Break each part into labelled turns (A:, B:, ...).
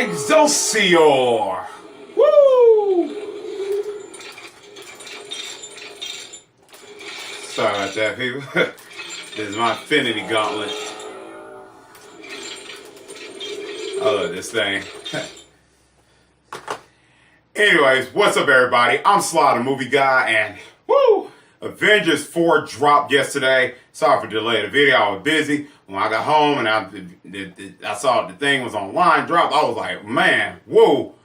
A: Excelsior! Woo! Sorry about that, people. This is my Infinity Gauntlet. I love this thing. Anyways, what's up, everybody? I'm Sly, the movie guy, and woo! Avengers 4 dropped yesterday. Sorry for delaying the video. I was busy. When I got home and I saw the thing was online dropped, I was like, man, whoa.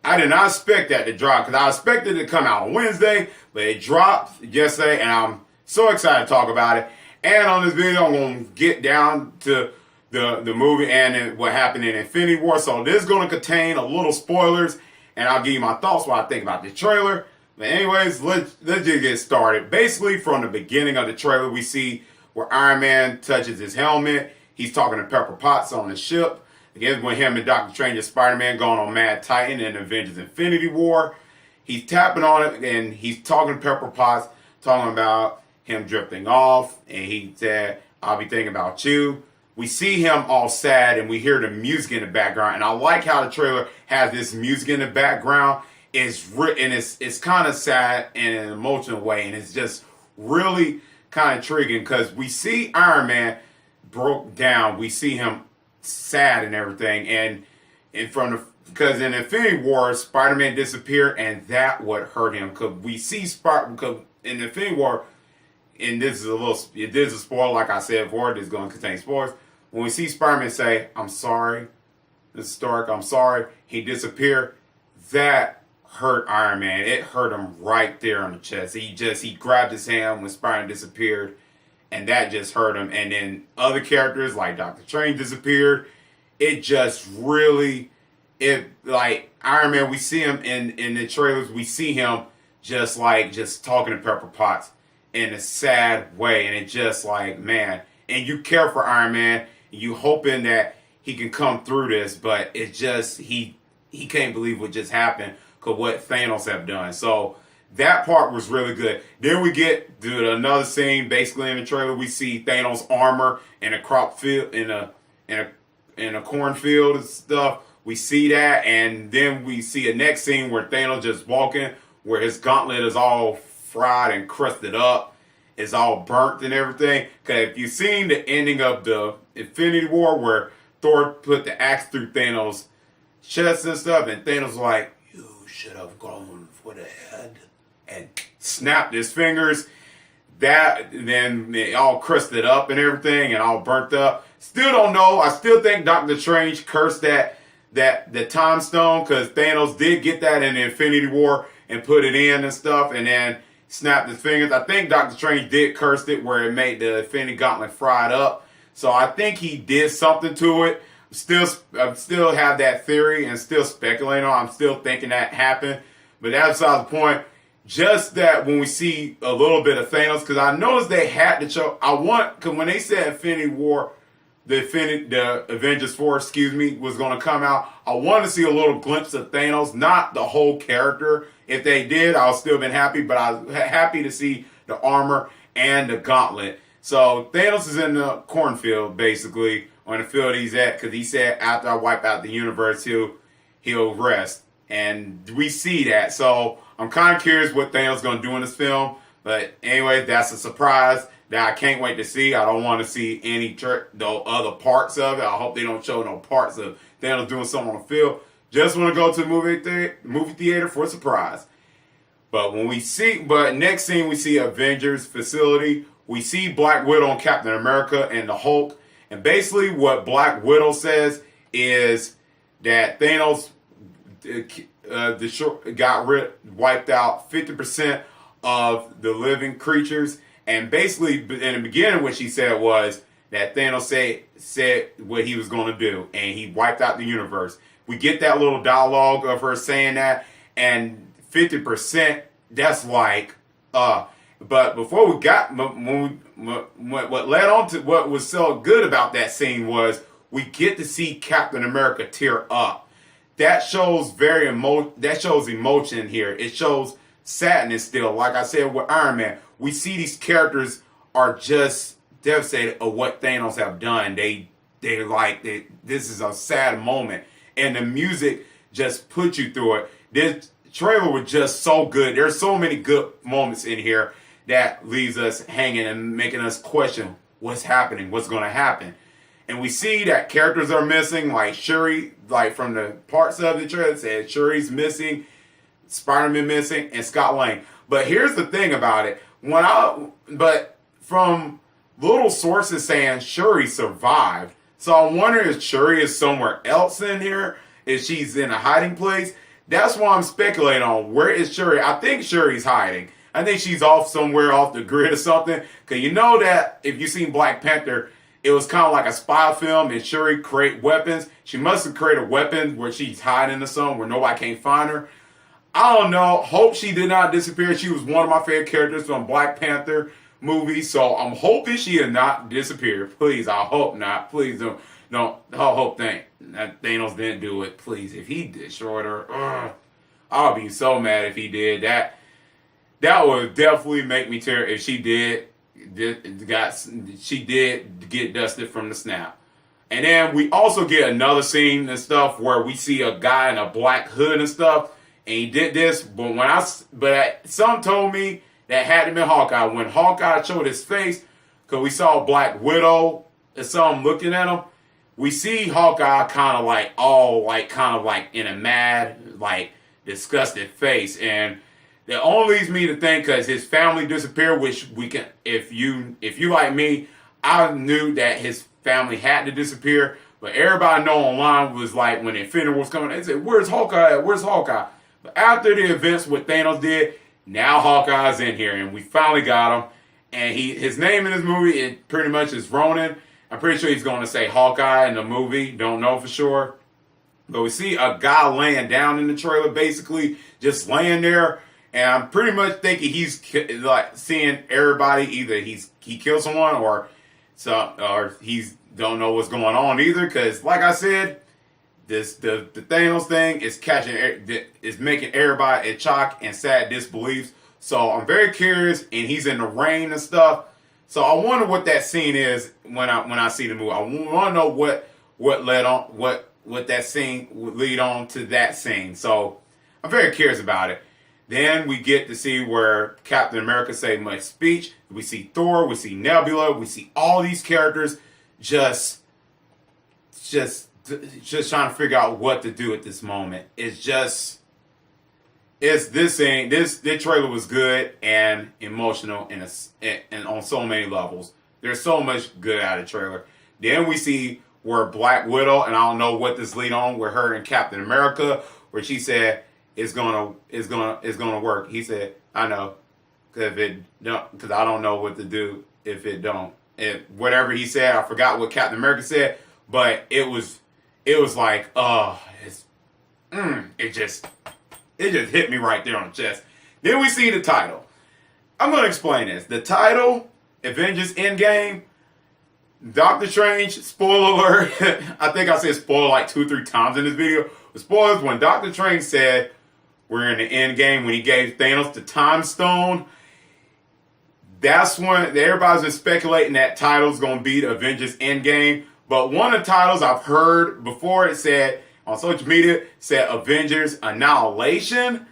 A: I did not expect that to drop because I expected it to come out on Wednesday, but it dropped yesterday, and I'm so excited to talk about it. And on this video, I'm going to get down to the movie and what happened in Infinity War. So this is going to contain a little spoilers, and I'll give you my thoughts what I think about the trailer. But anyways, let's just get started. Basically, from the beginning of the trailer, we see where Iron Man touches his helmet. He's talking to Pepper Potts on the ship. Again, when him and Doctor Strange and Spider-Man going on Mad Titan and Avengers Infinity War. He's tapping on it, and he's talking to Pepper Potts, talking about him drifting off. And he said, I'll be thinking about you. We see him all sad, and we hear the music in the background. And I like how the trailer has this music in the background. It's kind of sad in an emotional way, and it's just really kind of intriguing because we see Iron Man broke down. We see him sad and everything, and because in Infinity War, Spider-Man disappeared, and that would hurt him because we see because in Infinity War, and this is a spoiler, like I said before, this is going to contain spoilers. When we see Spider-Man say, "I'm sorry, Mr. Stark, I'm sorry," he disappeared. That hurt Iron Man. It hurt him right there on the chest. He grabbed his hand when Spider-Man disappeared, and that just hurt him. And then other characters like Doctor Strange disappeared. It just really, like Iron Man, we see him in the trailers, we see him just talking to Pepper Potts in a sad way. And it's just like, man, and you care for Iron Man, and you hoping that he can come through this, but it just, he can't believe what just happened because what Thanos have done. So that part was really good. Then we get to another scene. Basically, in the trailer, we see Thanos' armor in a crop field, in a cornfield and stuff. We see that, and then we see a next scene where Thanos just walking, where his gauntlet is all fried and crusted up, it's all burnt and everything. Because if you've seen the ending of the Infinity War, where Thor put the axe through Thanos' chest and stuff, and Thanos was like, "You should have gone for the head," and snapped his fingers. That then it all crusted up and everything and all burnt up. Still don't know. I still think Doctor Strange cursed the time stone because Thanos did get that in the Infinity War and put it in and stuff and then snapped his fingers. I think Doctor Strange did curse it where it made the Infinity Gauntlet fried up. So I think he did something to it. I still have that theory and still speculating on. I'm still thinking that happened, but that's beside the point. Just that when we see a little bit of Thanos, because I noticed they had to show. Because when they said Infinity War, the Avengers 4, was going to come out, I wanted to see a little glimpse of Thanos, not the whole character. If they did, I would still been happy, but I was happy to see the armor and the gauntlet. So Thanos is in the cornfield, basically, on the field he's at, because he said after I wipe out the universe, he'll rest. And we see that. So I'm kind of curious what Thanos is going to do in this film. But anyway, that's a surprise that I can't wait to see. I don't want to see any the other parts of it. I hope they don't show no parts of Thanos doing something on the field. Just want to go to the movie theater for a surprise. But next scene we see Avengers facility. We see Black Widow and Captain America and the Hulk. And basically what Black Widow says is that Thanos wiped out 50% of the living creatures. And basically, in the beginning, what she said was that Thanos said what he was going to do, and he wiped out the universe. We get that little dialogue of her saying that, and 50%, that's like, but before we got, what led on to what was so good about that scene was we get to see Captain America tear up. That shows emotion here. It shows sadness still. Like I said with Iron Man, we see these characters are just devastated of what Thanos have done. This is a sad moment. and the music just put you through it. This trailer was just so good. There's so many good moments in here that leaves us hanging and making us question what's happening, what's going to happen. And we see that characters are missing, like Shuri, like from the parts of the trailer, it said Shuri's missing, Spider-Man missing, and Scott Lang. But here's the thing about it. But from little sources saying Shuri survived. So I'm wondering if Shuri is somewhere else in here, if she's in a hiding place. That's why I'm speculating on where is Shuri. I think Shuri's hiding. I think she's off somewhere off the grid or something. Because you know that if you've seen Black Panther, it was kind of like a spy film and Shuri create weapons. She must have created weapons where she's hiding or something where nobody can't find her. I don't know. Hope she did not disappear. She was one of my favorite characters from Black Panther movie. So I'm hoping she did not disappear. Please, I hope not. Please don't. I hope that Thanos didn't do it. Please, if he destroyed her, I'll be so mad if he did. That would definitely make me tear if she did get dusted from the snap. And then we also get another scene and stuff where we see a guy in a black hood and stuff, and he did this. But some told me that had to be Hawkeye. When Hawkeye showed his face, because we saw Black Widow and some looking at him, we see Hawkeye kind of like in a mad, like disgusted face, and that only leads me to think because his family disappeared, which we can, if you like me, I knew that his family had to disappear, but everybody know online was like when Infinity was coming, they said, "Where's Hawkeye? Where's Hawkeye?" But after the events what Thanos did, now Hawkeye's in here, and we finally got him. And his name in this movie, it pretty much is Ronan. I'm pretty sure he's going to say Hawkeye in the movie. Don't know for sure. But we see a guy laying down in the trailer, basically just laying there. And I'm pretty much thinking he's like seeing everybody. Either he killed someone or he's don't know what's going on either. Because like I said, the Thanos thing is making everybody in shock and sad disbeliefs. So I'm very curious, and he's in the rain and stuff. So I wonder what that scene is when I see the movie. I want to know what that scene would lead on to that scene. So I'm very curious about it. Then we get to see where Captain America say much speech. We see Thor, we see Nebula, we see all these characters just trying to figure out what to do at this moment. This trailer was good and emotional and on so many levels. There's so much good out of the trailer. Then we see where Black Widow, and I don't know what this lead on with her and Captain America, where she said it's gonna work. He said, "I know, because I don't know what to do if it don't." And whatever he said, I forgot what Captain America said, but it was like, it just hit me right there on the chest. Then we see the title. I'm going to explain this. The title, Avengers Endgame, Doctor Strange, spoiler alert. I think I said spoiler like 2-3 times in this video. The spoilers, when Doctor Strange said we're in the Endgame, when he gave Thanos the Time Stone, that's when everybody's been speculating that title's going to be the Avengers Endgame. But one of the titles I've heard before, it said on social media, said Avengers Annihilation.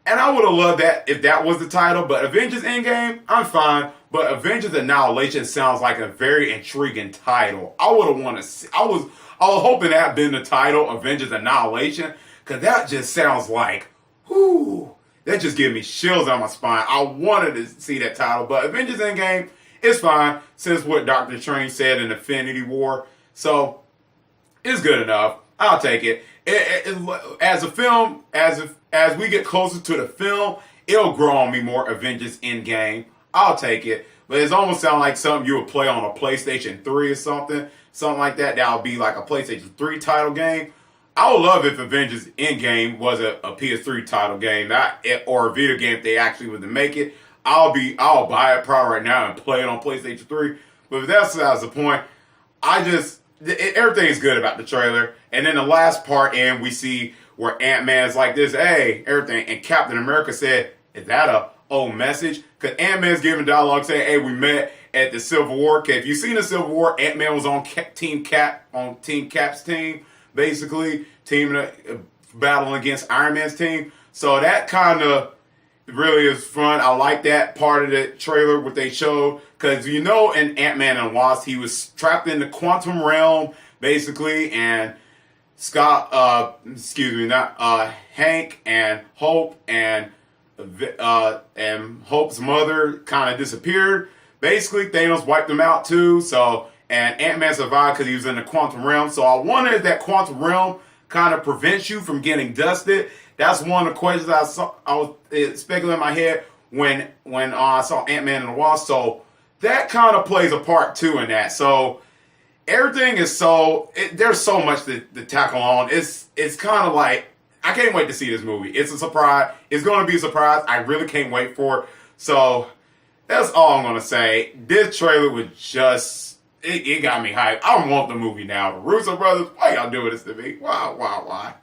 A: And I would have loved that if that was the title. But Avengers Endgame, I'm fine. But Avengers Annihilation sounds like a very intriguing title. I would have wanted to see. I was hoping that had been the title, Avengers Annihilation. Because that just sounds like, whoo. That just gives me chills on my spine. I wanted to see that title. But Avengers Endgame is fine. Since what Doctor Strange said in Infinity War. So, it's good enough. I'll take it. As a film, as we get closer to the film, it'll grow on me more. Avengers Endgame, I'll take it. But it almost sounds like something you would play on a PlayStation 3 or something like that. That'll be like a PlayStation 3 title game. I would love if Avengers Endgame was a PS3 title game, or a video game if they actually were to make it. I'll buy it probably right now and play it on PlayStation 3. But if that's the point, everything is good about the trailer. And then the last part, and we see where Ant-Man's like this, hey, everything. And Captain America said, is that a old message? Because Ant-Man's giving dialogue saying, hey, we met at the Civil War. If you've seen the Civil War, Ant-Man was on Team Cap's team basically, battling against Iron Man's team. So that kind of really is fun. I like that part of the trailer, what they showed, because in Ant-Man and Wasp, he was trapped in the quantum realm, basically, and Hank and Hope and Hope's mother kind of disappeared. Basically, Thanos wiped them out too. So, and Ant-Man survived because he was in the quantum realm. So I wonder if that quantum realm kind of prevents you from getting dusted. That's one of the questions I was speculating in my head when I saw Ant-Man and the Wasp. So that kind of plays a part too in that. So everything is there's so much to tackle on. It's kind of like, I can't wait to see this movie. It's a surprise. It's going to be a surprise. I really can't wait for it. So that's all I'm going to say. This trailer was just, it got me hyped. I want the movie now. The Russo brothers, why y'all doing this to me? Why?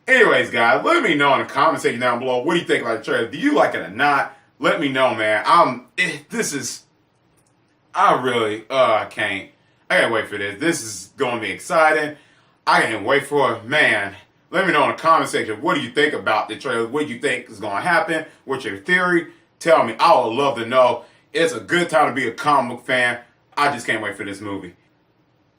A: Anyways, guys, let me know in the comment section down below. What do you think about the trailer? Do you like it or not? Let me know, man. I can't. I can't wait for this. This is going to be exciting. I can't wait for it. Man, let me know in the comment section. What do you think about the trailer? What do you think is going to happen? What's your theory? Tell me. I would love to know. It's a good time to be a comic book fan. I just can't wait for this movie.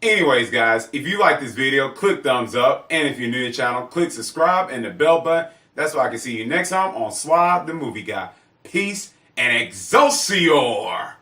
A: Anyways, guys, if you like this video, click thumbs up. And if you're new to the channel, click subscribe and the bell button. That's so I can see you next time on Slide the Movie Guy. Peace and Excelsior!